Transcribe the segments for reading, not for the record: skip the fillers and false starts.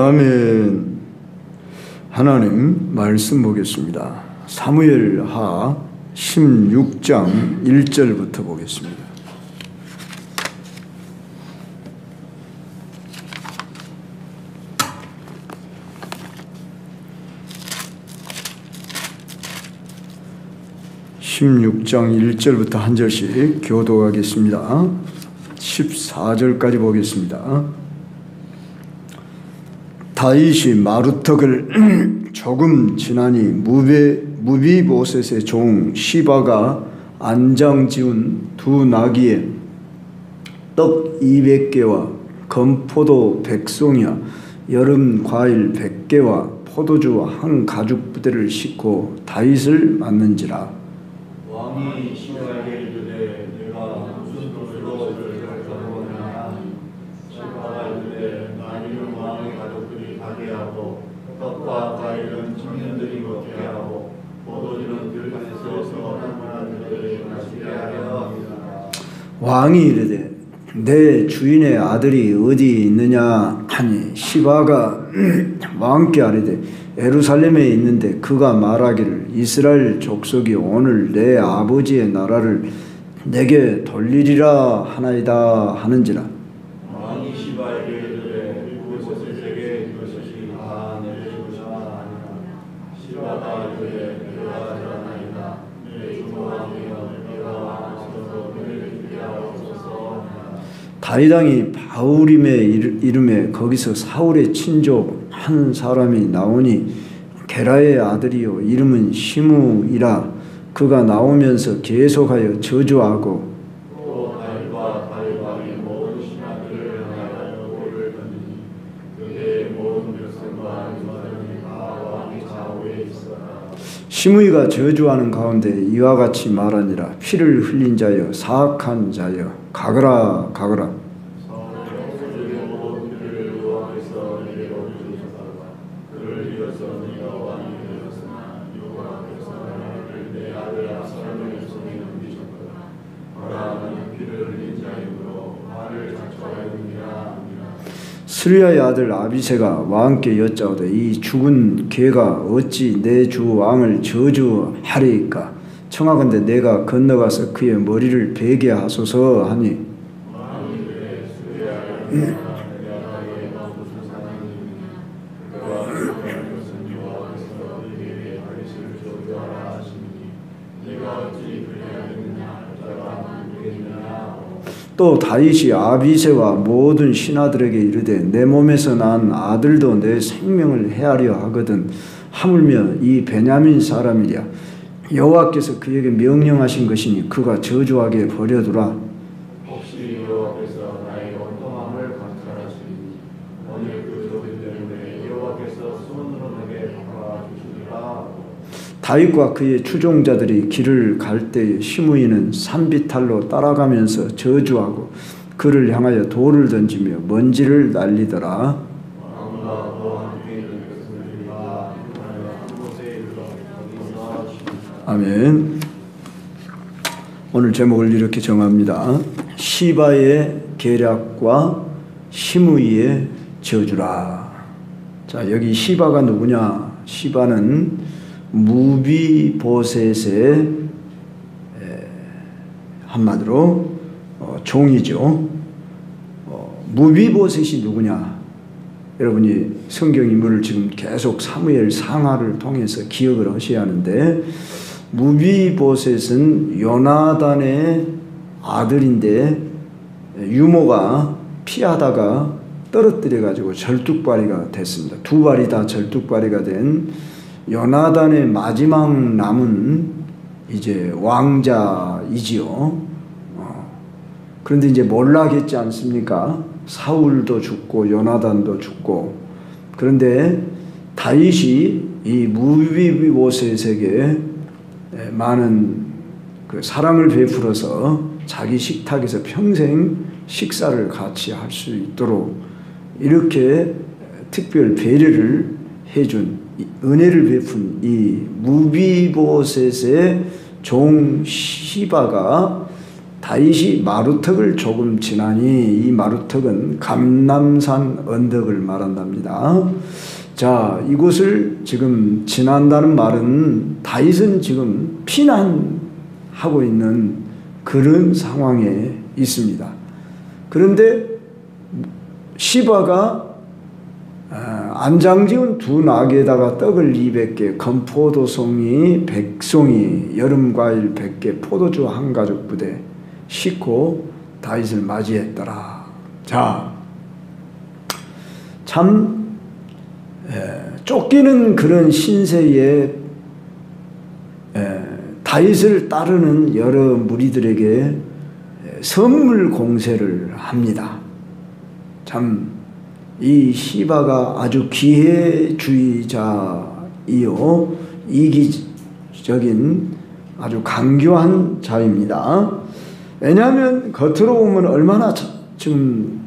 아멘. 하나님 말씀 보겠습니다. 사무엘하 16장 1절부터 보겠습니다. (16장) 1절부터 한 절씩 교독하겠습니다. 14절까지 보겠습니다. 다윗이 마루턱을 조금 지나니 무비보셋의 종 시바가 안장 지운 두 나귀에 떡 200개와 건포도 100송이와 여름 과일 100개와 포도주 한 가죽 부대를 싣고 다윗을 맞는지라. 왕이 시바에게 이르되 내가 무슨 돈으로 이를 가져오느냐. 시바가 이르되 나귀는 왕의 가족들이 가게 하고 떡과 과일은 청년들이 먹게 하고 포도주는 들판에서 한문한들이 마시게 하려 합니다. 왕이 이르되 내 주인의 아들이 어디 있느냐 하니 시바가 왕께 아뢰되 예루살렘에 있는데 그가 말하기를 이스라엘 족속이 오늘 내 아버지의 나라를 내게 돌리리라 하나이다 하는지라. 왕이 시바에게 이르되 그곳에게 이것이 다 내 주가 아니라. 시바가 이르되 내가 전하나이다. 내 주모하며 내가 왕으로서 그를 죽게 하옵소서. 다윗 왕이 바울임의 이름에 거기서 사울의 친족 한 사람이 나오니 게라의 아들이요 이름은 시므이라. 그가 나오면서 계속하여 저주하고 또 다윗과 다윗 왕이 모든 신하들을 향하여 돌을 던지니 그의 모든 백성과 유다인이 다 왕의 좌우에 있어라. 시므이가 저주하는 가운데 이와 같이 말하니라. 피를 흘린 자여 사악한 자여 가거라 가거라. 사울의 모든 피를 여호와께서 내게로 주셨다. 그를 위해서 네가 왕이 되었으나 여호와께서 나를 내 아들 압살롬의 손에 넘기셨도다. 바라 나는 피를 흘린 자이므로 말을 자초하였느니라. 스루야의 아들 아비새가 왕께 여짜오되 이 죽은 개가 어찌 내 주 왕을 저주하리이까. 청하건대 내가 건너가서 그의 머리를 베게 하소서 하니 또 다윗이 아비새와 모든 신하들에게 이르되 내 몸에서 난 아들도 내 생명을 해하려 하거든 하물며 이 베냐민 사람이랴. 여호와께서 그에게 명령하신 것이니 그가 저주하게 버려두라. 혹시 여호와께서 나의 온통함을 감찰하시니 오늘 그 저주 때문에 여호와께서 손으로 내게 갚아주시리라. 다윗과 그의 추종자들이 길을 갈 때에 시므이는 산비탈로 따라가면서 저주하고 그를 향하여 돌을 던지며 먼지를 날리더라. 아멘. 오늘 제목을 이렇게 정합니다. 시바의 계략과 시므이의 저주라. 자, 여기 시바가 누구냐? 시바는 무비보셋의 한마디로 종이죠. 무비보셋이 누구냐? 여러분이 성경 인물을 지금 계속 사무엘 상하를 통해서 기억을 하셔야 하는데 무비보셋은 요나단의 아들인데 유모가 피하다가 떨어뜨려 가지고 절뚝발이가 됐습니다. 두 발이 다 절뚝발이가 된 요나단의 마지막 남은 이제 왕자이지요. 그런데 이제 몰락했지 않습니까? 사울도 죽고 요나단도 죽고. 그런데 다윗이 이 무비보셋에게 많은 그 사랑을 베풀어서 자기 식탁에서 평생 식사를 같이 할 수 있도록 이렇게 특별 배려를 해준 은혜를 베푼 이 무비보셋의 종 시바가 다윗이 마루턱을 조금 지나니 이 마루턱은 감람산 언덕을 말한답니다. 자, 이곳을 지금 지난다는 말은 다윗은 지금 피난하고 있는 그런 상황에 있습니다. 그런데 시바가 안장지은 두 나귀에다가 떡을 200개, 건포도송이 100송이, 여름과일 100개, 포도주 한 가죽 부대 싣고 다윗을 맞이했더라. 자, 참 쫓기는 그런 신세에 다윗을 따르는 여러 무리들에게 선물 공세를 합니다. 참 이 시바가 아주 기회주의자이요 이기적인 아주 강교한 자입니다. 왜냐하면 겉으로 보면 얼마나 지금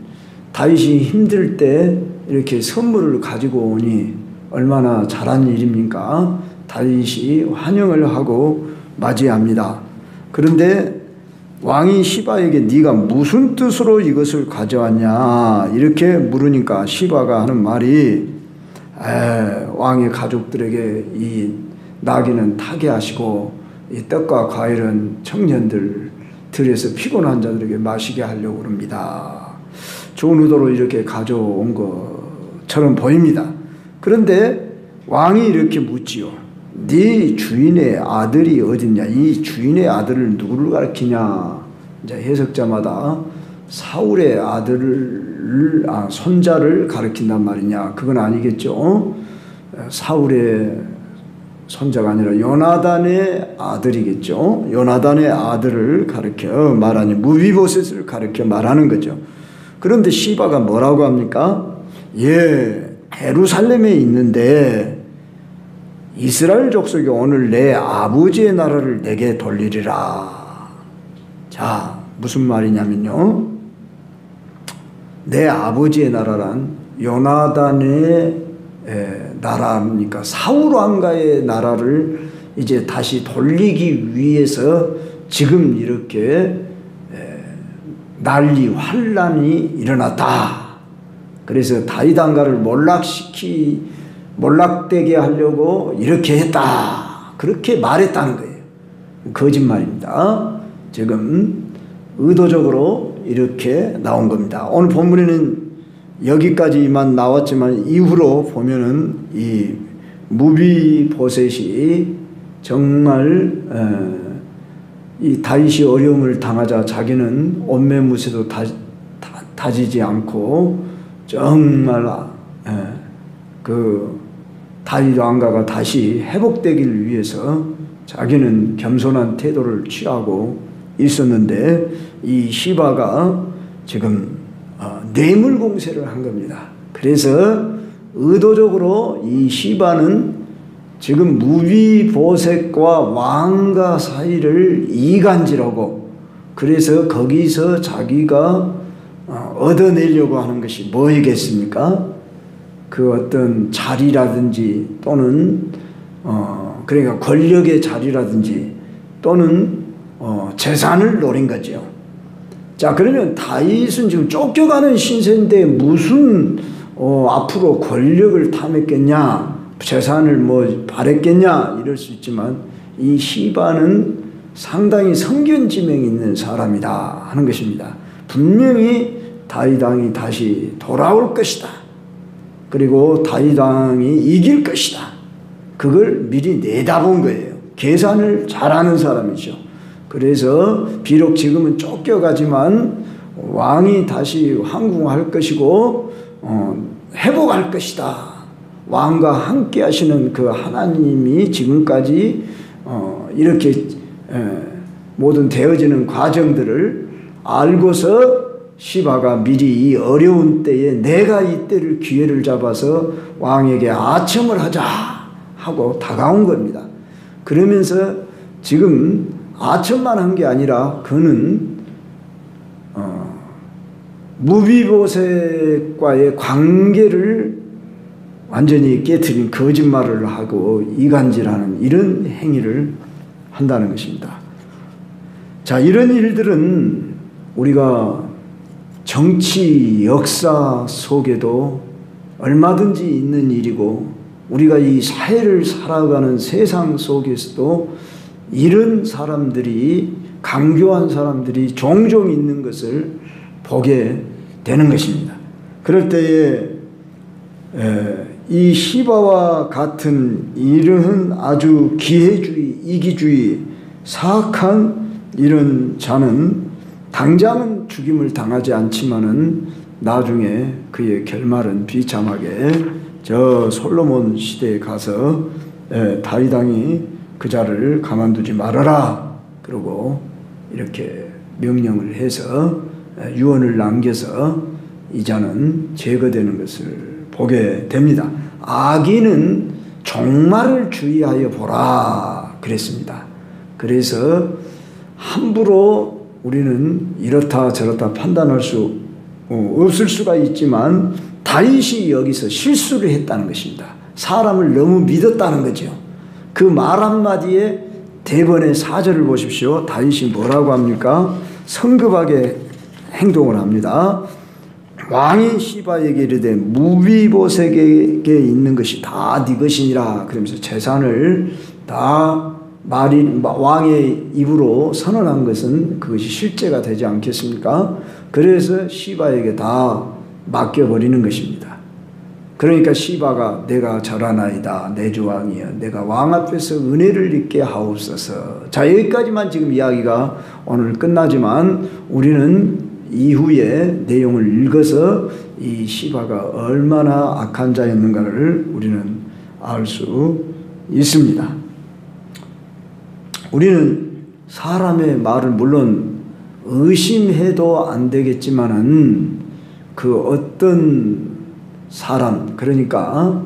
다윗이 힘들 때 이렇게 선물을 가지고 오니 얼마나 잘한 일입니까? 다윗이 환영을 하고 맞이합니다. 그런데 왕이 시바에게 네가 무슨 뜻으로 이것을 가져왔냐 이렇게 물으니까 시바가 하는 말이 왕의 가족들에게 이 나귀는 타게 하시고 이 떡과 과일은 청년들 들에서 피곤한 자들에게 마시게 하려고 합니다. 좋은 의도로 이렇게 가져온 것처럼 보입니다. 그런데 왕이 이렇게 묻지요. 네 주인의 아들이 어딨냐? 이 주인의 아들을 누구를 가리키냐? 이제 해석자마다 사울의 아들을 손자를 가리킨단 말이냐? 그건 아니겠죠. 사울의 손자가 아니라 요나단의 아들이겠죠. 요나단의 아들을 가리켜 말하니 무비보셋을 가리켜 말하는 거죠. 그런데 시바가 뭐라고 합니까? 예, 예루살렘에 있는데 이스라엘 족속이 오늘 내 아버지의 나라를 내게 돌리리라. 자, 무슨 말이냐면요. 내 아버지의 나라란 요나단의 나라입니까? 사울 왕가의 나라를 이제 다시 돌리기 위해서 지금 이렇게 난리 환란이 일어났다. 그래서 다윗 왕가를 몰락되게 하려고 이렇게 했다. 그렇게 말했다는 거예요. 거짓말입니다. 지금 의도적으로 이렇게 나온 겁니다. 오늘 본문에는 여기까지만 나왔지만 이후로 보면은 이 무비보셋이 정말 이 다윗이 어려움을 당하자 자기는 옷매무새도 다지지 않고 정말 그 다윗 왕가가 다시 회복되기를 위해서 자기는 겸손한 태도를 취하고 있었는데 이 시바가 지금 뇌물 공세를 한 겁니다. 그래서 의도적으로 이 시바는 지금 무비보셋과 왕가 사이를 이간질하고 그래서 거기서 자기가 얻어내려고 하는 것이 뭐이겠습니까? 그 어떤 자리라든지 또는 그러니까 권력의 자리라든지 또는 재산을 노린 거죠. 자, 그러면 다윗은 지금 쫓겨가는 신세인데 무슨 앞으로 권력을 탐했겠냐, 재산을 뭐 바랬겠냐 이럴 수 있지만 이 시바는 상당히 성견지명이 있는 사람이다 하는 것입니다. 분명히 다윗 왕이 다시 돌아올 것이다. 그리고 다윗 왕이 이길 것이다. 그걸 미리 내다본 거예요. 계산을 잘하는 사람이죠. 그래서 비록 지금은 쫓겨가지만 왕이 다시 황궁할 것이고 회복할 것이다. 왕과 함께 하시는 그 하나님이 지금까지 이렇게 모든 되어지는 과정들을 알고서 시바가 미리 이 어려운 때에 내가 이때를 기회를 잡아서 왕에게 아첨을 하자 하고 다가온 겁니다. 그러면서 지금 아첨만 한 게 아니라 그는 무비보셋과의 관계를 완전히 깨트린 거짓말을 하고 이간질하는 이런 행위를 한다는 것입니다. 자, 이런 일들은 우리가 정치, 역사 속에도 얼마든지 있는 일이고, 우리가 이 사회를 살아가는 세상 속에서도 이런 사람들이, 강교한 사람들이 종종 있는 것을 보게 되는 것입니다. 그럴 때에 이 시바와 같은 이러한 아주 기회주의, 이기주의, 사악한 이런 자는 당장은 죽임을 당하지 않지만은 나중에 그의 결말은 비참하게, 저 솔로몬 시대에 가서 다윗 왕이 그 자를 가만두지 말아라 그러고 이렇게 명령을 해서 유언을 남겨서 이 자는 제거되는 것을 보게 됩니다. 악인은 종말을 주의하여 보라 그랬습니다. 그래서 함부로 우리는 이렇다 저렇다 판단할 수 없을 수가 있지만, 다윗이 여기서 실수를 했다는 것입니다. 사람을 너무 믿었다는 거죠. 그 말 한마디에 대번의 4절을 보십시오. 다윗이 뭐라고 합니까? 성급하게 행동을 합니다. 왕이 시바에게 이르되 무비보셋에게 있는 것이 다 네 것이니라 그러면서 재산을 다 왕의 입으로 선언한 것은 그것이 실제가 되지 않겠습니까? 그래서 시바에게 다 맡겨버리는 것입니다. 그러니까 시바가 내가 절하나이다 내 주 왕이여 내가 왕 앞에서 은혜를 입게 하옵소서. 자, 여기까지만 지금 이야기가 오늘 끝나지만 우리는 이후에 내용을 읽어서 이 시바가 얼마나 악한 자였는가를 우리는 알 수 있습니다. 우리는 사람의 말을 물론 의심해도 안 되겠지만은 그 어떤 사람, 그러니까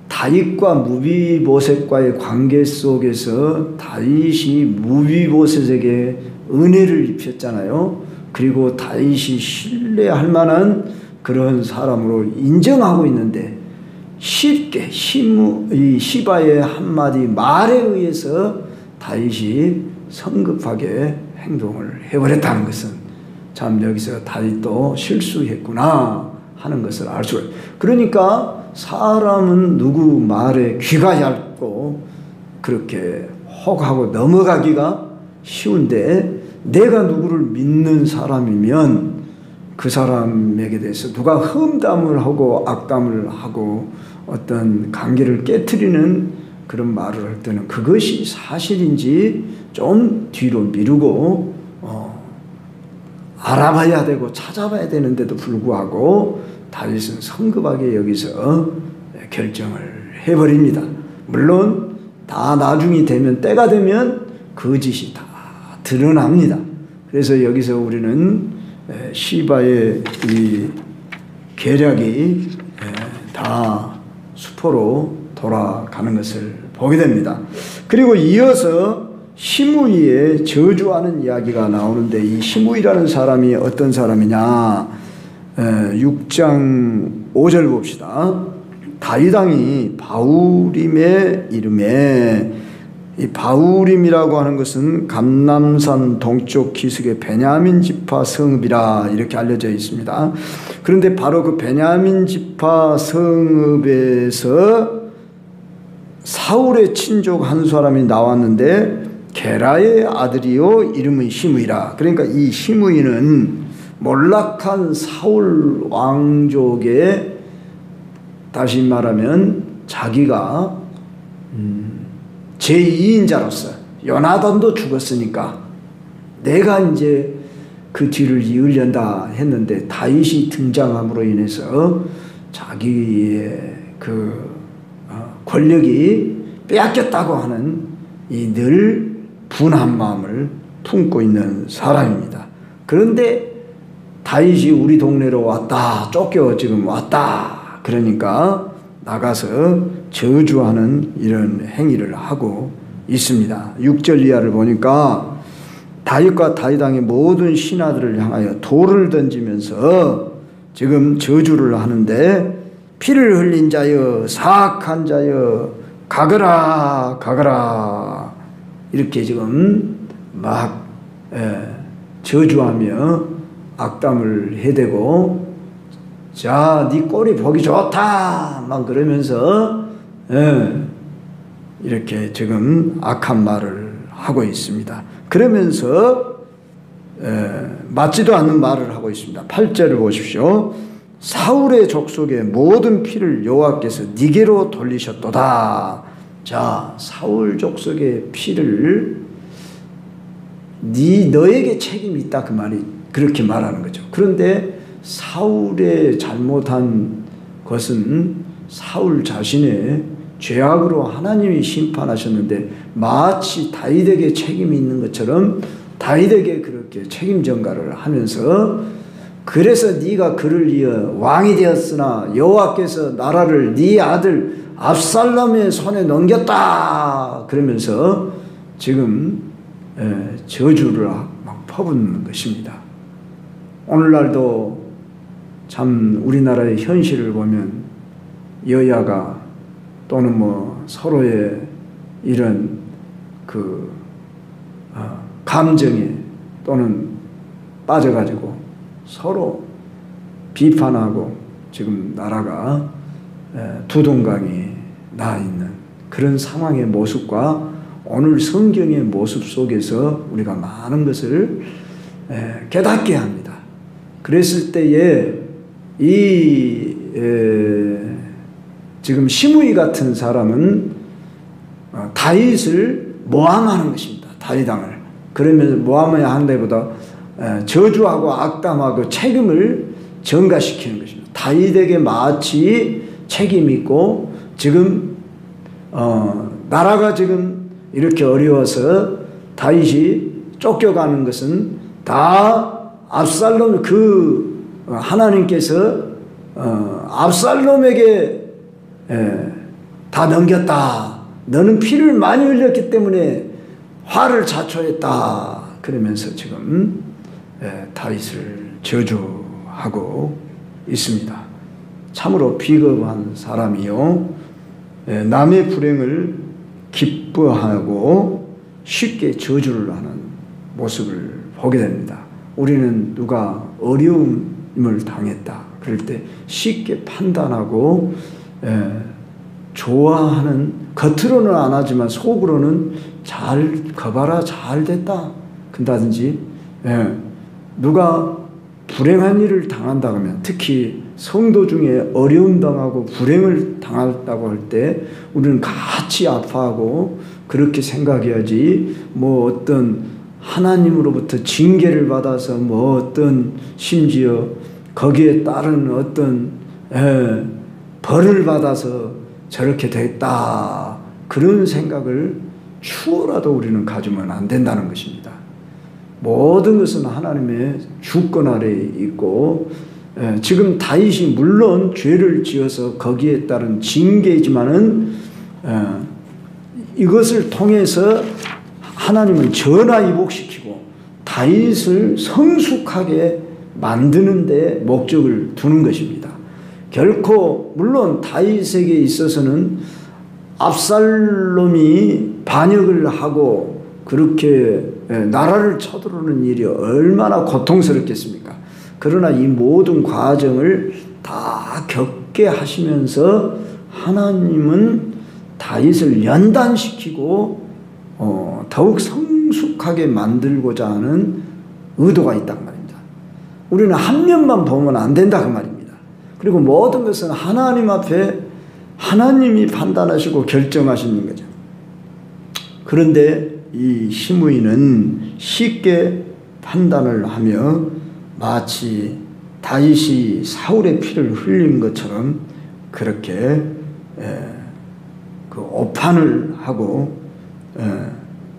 다윗과 무비보셋과의 관계 속에서 다윗이 무비보셋에게 은혜를 입혔잖아요. 그리고 다윗이 신뢰할 만한 그런 사람으로 인정하고 있는데 쉽게 이 시바의 한마디 말에 의해서 다윗이 성급하게 행동을 해버렸다는 것은 참 여기서 다윗도 실수했구나 하는 것을 알 수가 있어요. 그러니까 사람은 누구 말에 귀가 얇고 그렇게 혹하고 넘어가기가 쉬운데, 내가 누구를 믿는 사람이면 그 사람에게 대해서 누가 험담을 하고 악담을 하고 어떤 관계를 깨트리는 그런 말을 할 때는 그것이 사실인지 좀 뒤로 미루고 알아봐야 되고 찾아봐야 되는데도 불구하고 다윗은 성급하게 여기서 결정을 해버립니다. 물론 다 나중이 되면, 때가 되면 거짓이 다 드러납니다. 그래서 여기서 우리는 시바의 이 계략이 다 수포로 돌아가는 것을 보게 됩니다. 그리고 이어서 시므이의 저주하는 이야기가 나오는데, 이 시므이라는 사람이 어떤 사람이냐, 6장 5절 봅시다. 다윗 왕이 바후림의 이름에, 이 바후림이라고 하는 것은 감람산 동쪽 기슭의 베냐민 지파 성읍이라 이렇게 알려져 있습니다. 그런데 바로 그 베냐민 지파 성읍에서 사울의 친족 한 사람이 나왔는데 게라의 아들이요 이름은 시므이라. 그러니까 이 시므이는 몰락한 사울 왕족의, 다시 말하면 자기가 제2인자로서, 요나단도 죽었으니까 내가 이제 그 뒤를 이으련다 했는데 다윗이 등장함으로 인해서 자기의 그 권력이 빼앗겼다고 하는 이 늘 분한 마음을 품고 있는 사람입니다. 그런데 다윗이 우리 동네로 왔다, 쫓겨 지금 왔다 그러니까 나가서 저주하는 이런 행위를 하고 있습니다. 6절 이하를 보니까 다윗과 다윗 왕의 모든 신하들을 향하여 돌을 던지면서 지금 저주를 하는데, 피를 흘린 자여 사악한 자여 가거라 가거라 이렇게 지금 막 저주하며 악담을 해대고, 자, 네 꼴이 보기 좋다 막 그러면서 이렇게 지금 악한 말을 하고 있습니다. 그러면서 맞지도 않는 말을 하고 있습니다. 8절을 보십시오. 사울의 족속의 모든 피를 여호와께서 네게로 돌리셨도다. 자, 사울 족속의 피를 너에게 책임이 있다, 그 말이 그렇게 말하는 거죠. 그런데 사울의 잘못한 것은 사울 자신의 죄악으로 하나님이 심판하셨는데, 마치 다윗에게 책임이 있는 것처럼 다윗에게 그렇게 책임 전가를 하면서, 그래서 네가 그를 이어 왕이 되었으나 여호와께서 나라를 네 아들 압살롬의 손에 넘겼다 그러면서 지금 저주를 막 퍼붓는 것입니다. 오늘날도 참 우리나라의 현실을 보면 여야가 또는 뭐 서로의 이런 그 감정에 또는 빠져가지고 서로 비판하고 지금 나라가 두동강이 나 있는 그런 상황의 모습과 오늘 성경의 모습 속에서 우리가 많은 것을 깨닫게 합니다. 그랬을 때에 지금 시므이 같은 사람은 다윗을 모함하는 것입니다. 다윗 왕을. 그러면서 모함해야 한다기보다 저주하고 악담하고 책임을 전가시키는 것입니다. 다윗에게 마치 책임이 있고, 지금 나라가 지금 이렇게 어려워서 다윗이 쫓겨가는 것은 다 압살롬, 하나님께서 압살롬에게 다 넘겼다. 너는 피를 많이 흘렸기 때문에 화를 자초했다. 그러면서 지금 다윗을 저주하고 있습니다. 참으로 비겁한 사람이요, 남의 불행을 기뻐하고 쉽게 저주를 하는 모습을 보게 됩니다. 우리는 누가 어려움을 당했다 그럴 때 쉽게 판단하고 좋아하는, 겉으로는 안 하지만 속으로는 거봐라 잘 됐다 근다든지, 누가 불행한 일을 당한다고 하면, 특히 성도 중에 어려움 당하고 불행을 당했다고 할 때 우리는 같이 아파하고 그렇게 생각해야지, 뭐 어떤 하나님으로부터 징계를 받아서 뭐 어떤 심지어 거기에 따른 어떤 벌을 받아서 저렇게 됐다, 그런 생각을 추호라도 우리는 가지면 안 된다는 것입니다. 모든 것은 하나님의 주권 아래에 있고, 지금 다윗이 물론 죄를 지어서 거기에 따른 징계이지만은 이것을 통해서 하나님은 전화위복시키고 다윗을 성숙하게 만드는 데 목적을 두는 것입니다. 결코 물론 다윗에게 있어서는 압살롬이 반역을 하고 그렇게 나라를 쳐들어오는 일이 얼마나 고통스럽겠습니까? 그러나 이 모든 과정을 다 겪게 하시면서 하나님은 다윗을 연단시키고 더욱 성숙하게 만들고자 하는 의도가 있단 말입니다. 우리는 한 면만 보면 안 된다 그 말입니다. 그리고 모든 것은 하나님 앞에 하나님이 판단하시고 결정하시는 거죠. 그런데 이 시므이는 쉽게 판단을 하며 마치 다윗이 사울의 피를 흘린 것처럼 그렇게 그 오판을 하고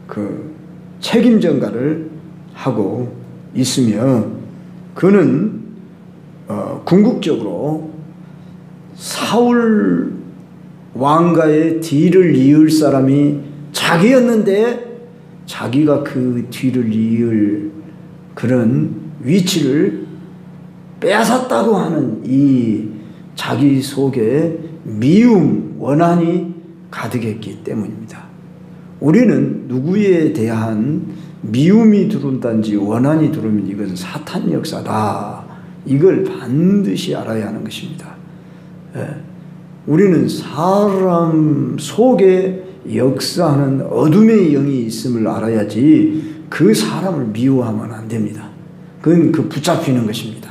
그 책임 전가를 하고 있으며, 그는 궁극적으로 사울 왕가의 뒤를 이을 사람이 자기였는데 자기가 그 뒤를 이을 그런 위치를 빼앗았다고 하는 이 자기 속에 미움, 원한이 가득했기 때문입니다. 우리는 누구에 대한 미움이 들어온다든지 원한이 들어오면 이것은 사탄 역사다. 이걸 반드시 알아야 하는 것입니다. 우리는 사람 속에 역사하는 어둠의 영이 있음을 알아야지 그 사람을 미워하면 안 됩니다. 그건 붙잡히는 것입니다.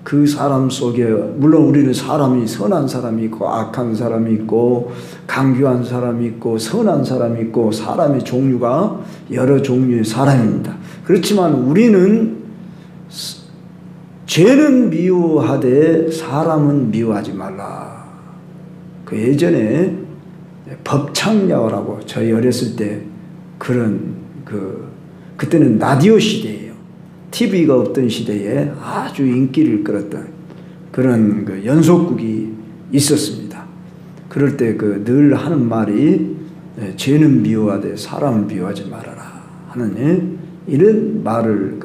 그 사람 속에 물론 우리는 사람이 선한 사람이 있고 악한 사람이 있고 강교한 사람이 있고 선한 사람이 있고 사람의 종류가 여러 종류의 사람입니다. 그렇지만 우리는 죄는 미워하되 사람은 미워하지 말라. 예전에 법창야라고 저희 어렸을 때 그런 그때는 라디오 시대예요. TV가 없던 시대에 아주 인기를 끌었던 그런 연속극이 있었습니다. 그럴 때 늘 하는 말이 죄는 미워하되 사람을 미워하지 말아라 하는 이런 말을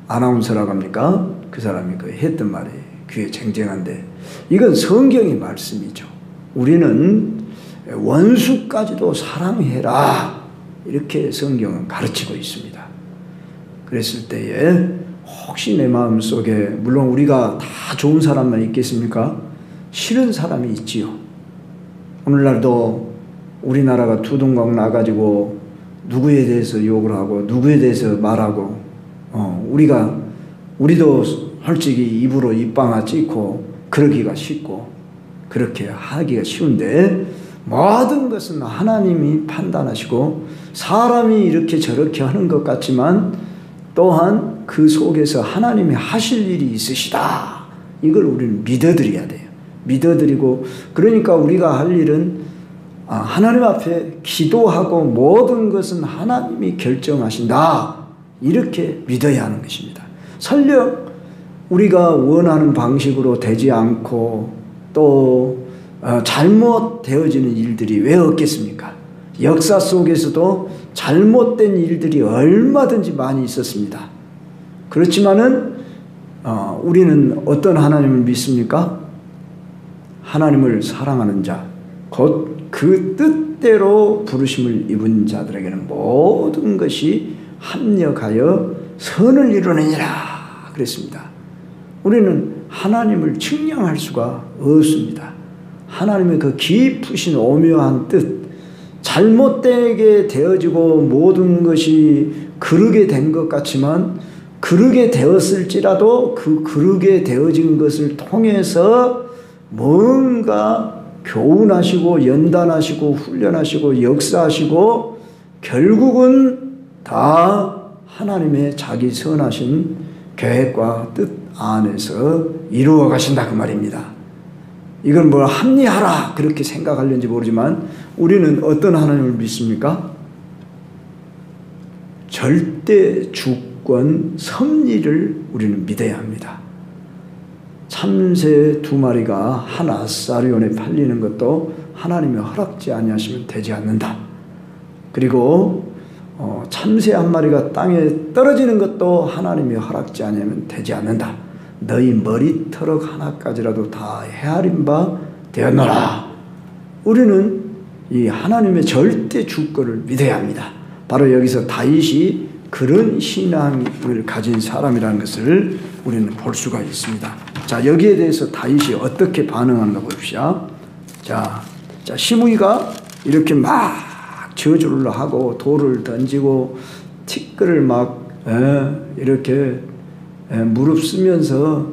아나운서라고 합니까? 그 사람이 했던 말이 귀에 쟁쟁한데 이건 성경의 말씀이죠. 우리는 원수까지도 사랑해라 이렇게 성경은 가르치고 있습니다. 그랬을 때에 혹시 내 마음속에 물론 우리가 다 좋은 사람만 있겠습니까? 싫은 사람이 있지요. 오늘날도 우리나라가 두동강 나가지고 누구에 대해서 욕을 하고 누구에 대해서 말하고 우리도 솔직히 입으로 입방아 찍고 그러기가 쉽고 그렇게 하기가 쉬운데 모든 것은 하나님이 판단하시고 사람이 이렇게 저렇게 하는 것 같지만 또한 그 속에서 하나님이 하실 일이 있으시다. 이걸 우리는 믿어드려야 돼요. 믿어드리고 그러니까 우리가 할 일은 하나님 앞에 기도하고 모든 것은 하나님이 결정하신다. 이렇게 믿어야 하는 것입니다. 설령 우리가 원하는 방식으로 되지 않고 또 잘못되어지는 일들이 왜 없겠습니까? 역사 속에서도 잘못된 일들이 얼마든지 많이 있었습니다. 그렇지만은 우리는 어떤 하나님을 믿습니까? 하나님을 사랑하는 자, 곧 그 뜻대로 부르심을 입은 자들에게는 모든 것이 합력하여 선을 이루느니라 그랬습니다. 우리는 하나님을 측량할 수가 없습니다. 하나님의 그 깊으신 오묘한 뜻, 잘못되게 되어지고 모든 것이 그르게 된 것 같지만 그르게 되었을지라도 그 그르게 되어진 것을 통해서 뭔가 교훈하시고 연단하시고 훈련하시고 역사하시고 결국은 다 하나님의 자기 선하신 계획과 뜻 안에서 이루어 가신다 그 말입니다. 이건 뭘 합리하라 그렇게 생각하려는지 모르지만 우리는 어떤 하나님을 믿습니까? 절대 주권 섭리를 우리는 믿어야 합니다. 참새 2마리가 한 아사리온에 팔리는 것도 하나님이 허락지 아니하시면 되지 않는다. 그리고 참새 1마리가 땅에 떨어지는 것도 하나님이 허락지 아니하면 되지 않는다. 너희 머리털럭 하나까지라도 다 헤아린 바 되었노라. 우리는 이 하나님의 절대 주권을 믿어야 합니다. 바로 여기서 다윗이 그런 신앙을 가진 사람이라는 것을 우리는 볼 수가 있습니다. 자, 여기에 대해서 다윗이 어떻게 반응하는가 봅시다. 자, 시므이가 이렇게 막 저주를 하고 돌을 던지고 티끌을 막 이렇게 무릎 쓰면서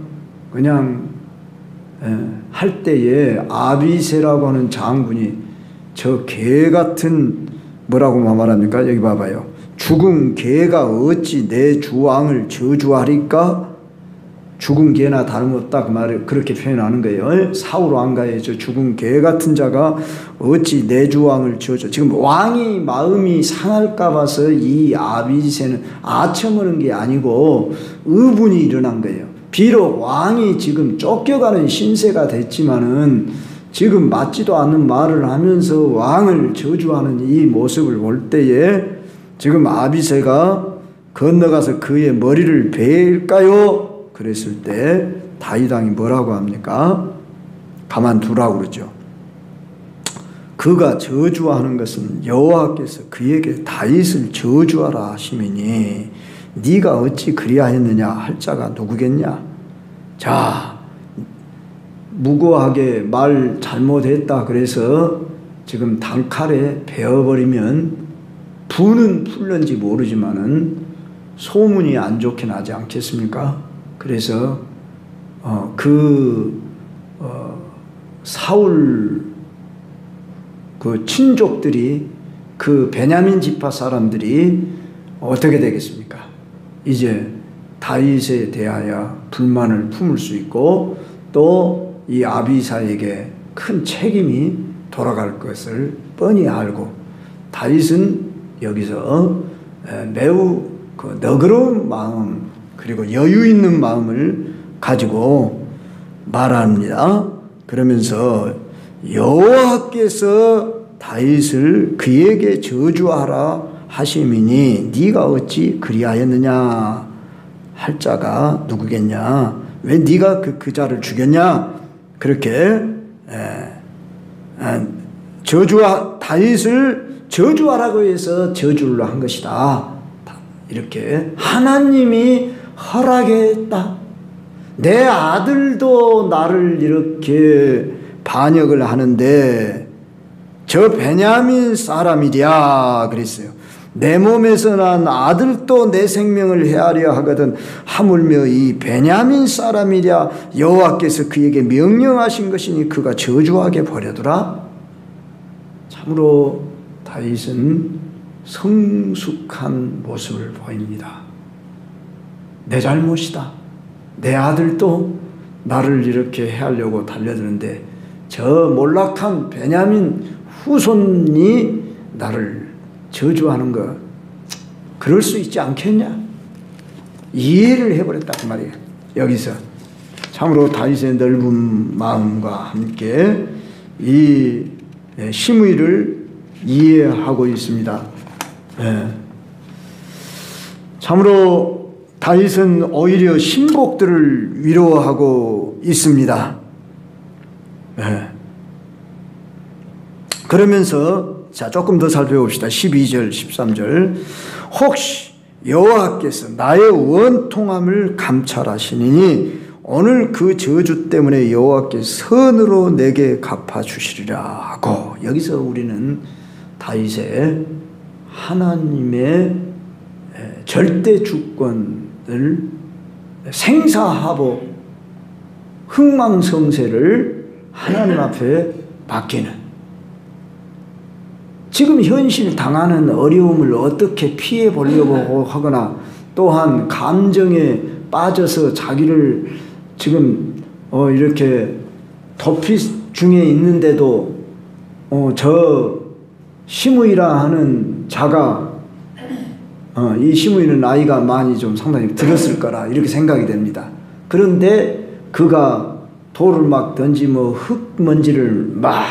그냥 할 때에 아비새라고 하는 장군이 저 개 같은 뭐라고 말합니까? 여기 봐봐요. 죽은 개가 어찌 내 주왕을 저주하리까? 죽은 개나 다름없다 그 말을 그렇게 표현하는 거예요. 사울 왕가의 저 죽은 개 같은 자가 어찌 내 주왕을 저주. 지금 왕이 마음이 상할까 봐서 이 아비새는 아첨하는 게 아니고 의분이 일어난 거예요. 비록 왕이 지금 쫓겨가는 신세가 됐지만은 지금 맞지도 않는 말을 하면서 왕을 저주하는 이 모습을 볼 때에 지금 아비새가 건너가서 그의 머리를 베일까요? 그랬을 때 다윗 왕이 뭐라고 합니까? 가만두라고 그러죠. 그가 저주하는 것은 여호와께서 그에게 다윗을 저주하라 하시미니 네가 어찌 그리하였느냐 할 자가 누구겠냐. 자, 무고하게 말 잘못했다 그래서 지금 단칼에 베어버리면 부는 풀는지 모르지만은 소문이 안 좋게 나지 않겠습니까? 그래서 사울 그 친족들이 그 베냐민 지파 사람들이 어떻게 되겠습니까? 이제 다윗에 대하여 불만을 품을 수 있고 또 이 아비사에게 큰 책임이 돌아갈 것을 뻔히 알고 다윗은 여기서 매우 그 너그러운 마음 그리고 여유 있는 마음을 가지고 말합니다. 그러면서 여호와께서 다윗을 그에게 저주하라 하시미니 네가 어찌 그리하였느냐 할 자가 누구겠냐. 왜 네가 그 자를 죽였냐. 그렇게 다윗을 저주하라고 해서 저주를 한 것이다. 이렇게 하나님이 허락했다. 내 아들도 나를 이렇게 반역을 하는데 저 베냐민 사람이랴 그랬어요. 내 몸에서 난 아들도 내 생명을 해하려 하거든 하물며 이 베냐민 사람이랴 여호와께서 그에게 명령하신 것이니 그가 저주하게 버려두라. 참으로 다윗은 성숙한 모습을 보입니다. 내 잘못이다. 내 아들도 나를 이렇게 해하려고 달려드는데 저 몰락한 베냐민 후손이 나를 저주하는 거 그럴 수 있지 않겠냐. 이해를 해버렸다 그 말이에요. 여기서 참으로 다윗의 넓은 마음과 함께 이 시므이를 이해하고 있습니다. 참으로 다윗은 오히려 신복들을 위로하고 있습니다. 그러면서 자 조금 더 살펴봅시다. 12절 13절 혹시 여호와께서 나의 원통함을 감찰하시니 오늘 그 저주 때문에 여호와께서 선으로 내게 갚아주시리라 하고 여기서 우리는 다윗의 하나님의 절대 주권을 생사하복 흥망성쇠를 하나님 앞에 맡기는 지금 현실 당하는 어려움을 어떻게 피해 보려고 하거나 또한 감정에 빠져서 자기를 지금 이렇게 도피 중에 있는데도 저 시므이라 하는 자가 이 시므이는 나이가 많이 좀 상당히 들었을 거라 이렇게 생각이 됩니다. 그런데 그가 돌을 막 던지며 흙먼지를 막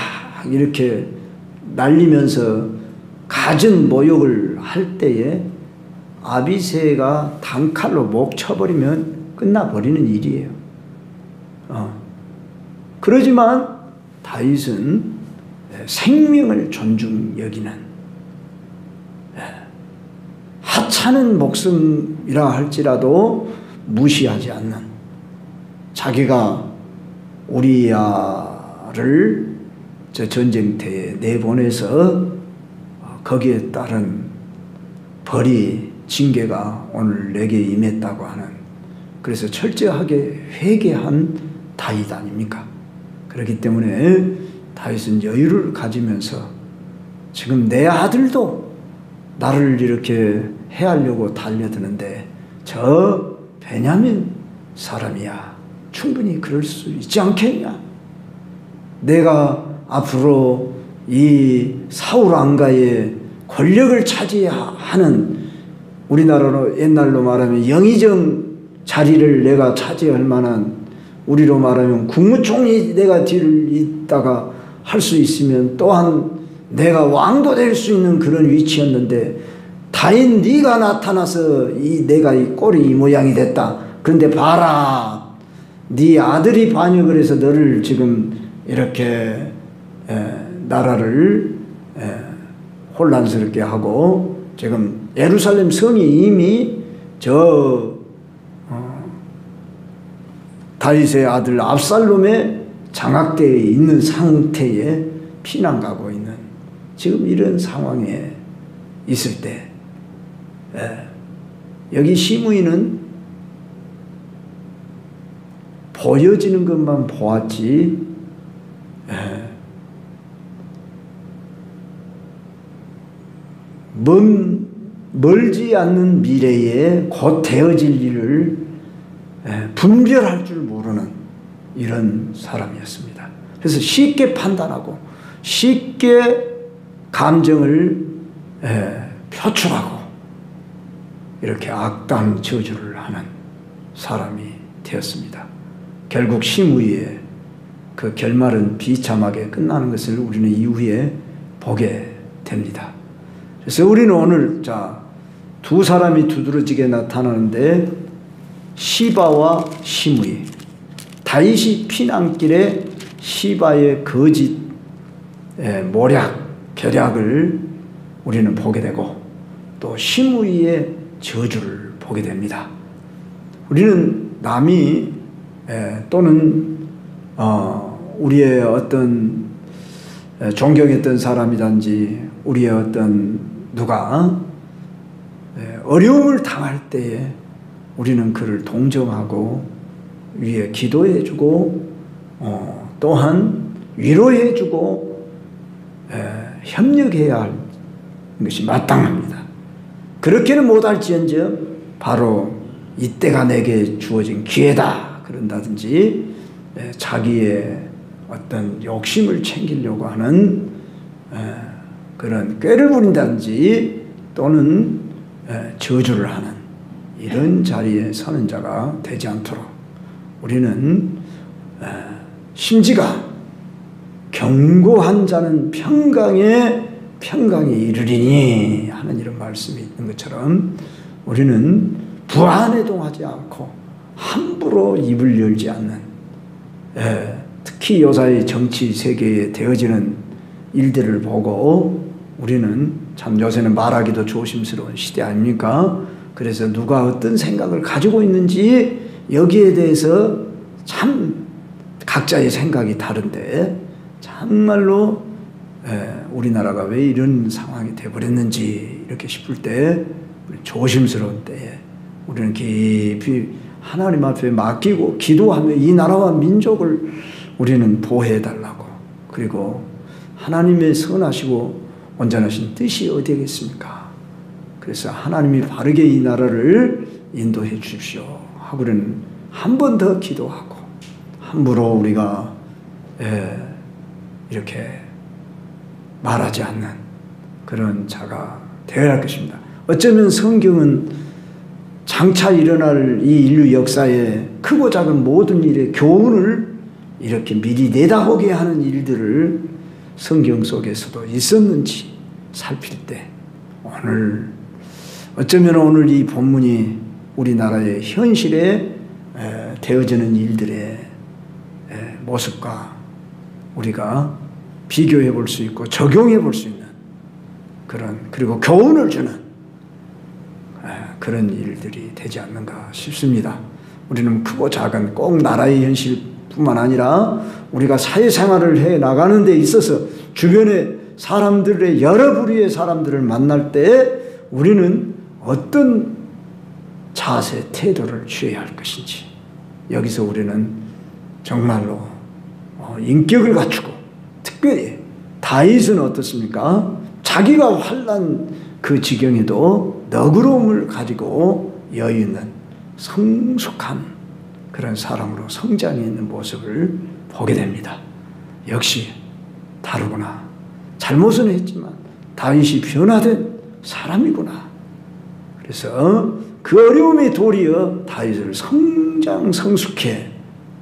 이렇게 날리면서 갖은 모욕을 할 때에 아비새가 단칼로 목 쳐버리면 끝나버리는 일이에요. 그러지만 다윗은 생명을 존중 여기는 하찮은 목숨이라 할지라도 무시하지 않는 자기가 우리야를 저 전쟁터에 내보내서 거기에 따른 벌이 징계가 오늘 내게 임했다고 하는 그래서 철저하게 회개한 다윗 아닙니까? 그렇기 때문에 다윗은 여유를 가지면서 지금 내 아들도 나를 이렇게 해하려고 달려드는데 저 베냐민 사람이야 충분히 그럴 수 있지 않겠냐. 내가 앞으로 이 사울 왕가의 권력을 차지하는 우리나라로 옛날로 말하면 영의정 자리를 내가 차지할 만한 우리로 말하면 국무총리 내가 뒤를 잇다가 할 수 있으면 또한 내가 왕도 될 수 있는 그런 위치였는데 다인 네가 나타나서 내가 이 꼴이 이 모양이 됐다. 그런데 봐라 네 아들이 반역을 해서 너를 지금 이렇게 나라를 혼란스럽게 하고 지금 예루살렘 성이 이미 다윗의 아들 압살롬의 장악대에 있는 상태에 피난 가고 있는 지금 이런 상황에 있을 때 여기 시므이는 보여지는 것만 보았지 멀지 않는 미래에 곧 되어질 일을 분별할 줄 모르는 이런 사람이었습니다. 그래서 쉽게 판단하고 쉽게 감정을 표출하고 이렇게 악당 저주를 하는 사람이 되었습니다. 결국 시므이의 그 결말은 비참하게 끝나는 것을 우리는 이후에 보게 됩니다. 그래서 우리는 오늘 두 사람이 두드러지게 나타나는데 시바와 시므이, 다윗이 피난길에 시바의 거짓 모략, 결약을 우리는 보게 되고 또 시므이의 저주를 보게 됩니다. 우리는 남이 또는 우리의 어떤 존경했던 사람이든지 우리의 어떤 누가 어려움을 당할 때에 우리는 그를 동정하고 위에 기도해주고 또한 위로해주고 협력해야 할 것이 마땅합니다. 그렇게는 못할지언정 바로 이때가 내게 주어진 기회다 그런다든지 자기의 어떤 욕심을 챙기려고 하는 그런 꾀를 부린다든지 또는 저주를 하는 이런 자리에 서는 자가 되지 않도록 우리는 심지가 견고한 자는 평강에 이르리니 하는 이런 말씀이 있는 것처럼 우리는 불안해동하지 않고 함부로 입을 열지 않는 특히 요사의 정치 세계에 되어지는 일들을 보고 우리는 참 요새는 말하기도 조심스러운 시대 아닙니까? 그래서 누가 어떤 생각을 가지고 있는지 여기에 대해서 참 각자의 생각이 다른데 참말로 우리나라가 왜 이런 상황이 되어버렸는지 이렇게 싶을 때 조심스러운 때에 우리는 깊이 하나님 앞에 맡기고 기도하며 이 나라와 민족을 우리는 보호해달라고 그리고 하나님의 선하시고 온전하신 뜻이 어디겠습니까? 그래서 하나님이 바르게 이 나라를 인도해 주십시오 하고는 한 번 더 기도하고 함부로 우리가 이렇게 말하지 않는 그런 자가 되어야 할 것입니다. 어쩌면 성경은 장차 일어날 이 인류 역사에 크고 작은 모든 일의 교훈을 이렇게 미리 내다보게 하는 일들을 성경 속에서도 있었는지 살필 때 어쩌면 오늘 이 본문이 우리나라의 현실에 되어지는 일들의 모습과 우리가 비교해 볼 수 있고 적용해 볼 수 있는 그리고 교훈을 주는 그런 일들이 되지 않는가 싶습니다. 우리는 크고 작은 꼭 나라의 현실뿐만 아니라 우리가 사회생활을 해 나가는 데 있어서 주변의 사람들의 여러 부류의 사람들을 만날 때 우리는 어떤 자세, 태도를 취해야 할 것인지 여기서 우리는 정말로 인격을 갖추고 특별히 다윗은 어떻습니까? 자기가 환난 그 지경에도 너그러움을 가지고 여유 있는 성숙한 그런 사람으로 성장해 있는 모습을 보게 됩니다. 역시 다르구나. 잘못은 했지만 다윗이 변화된 사람이구나. 그래서 그 어려움이 도리어 다윗을 성숙해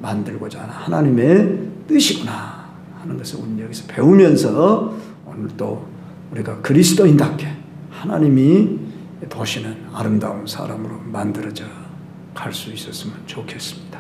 만들고자 하는 하나님의 뜻이구나 하는 것을 우리는 여기서 배우면서 오늘 또 우리가 그리스도인답게 하나님이 보시는 아름다운 사람으로 만들어져 갈 수 있었으면 좋겠습니다.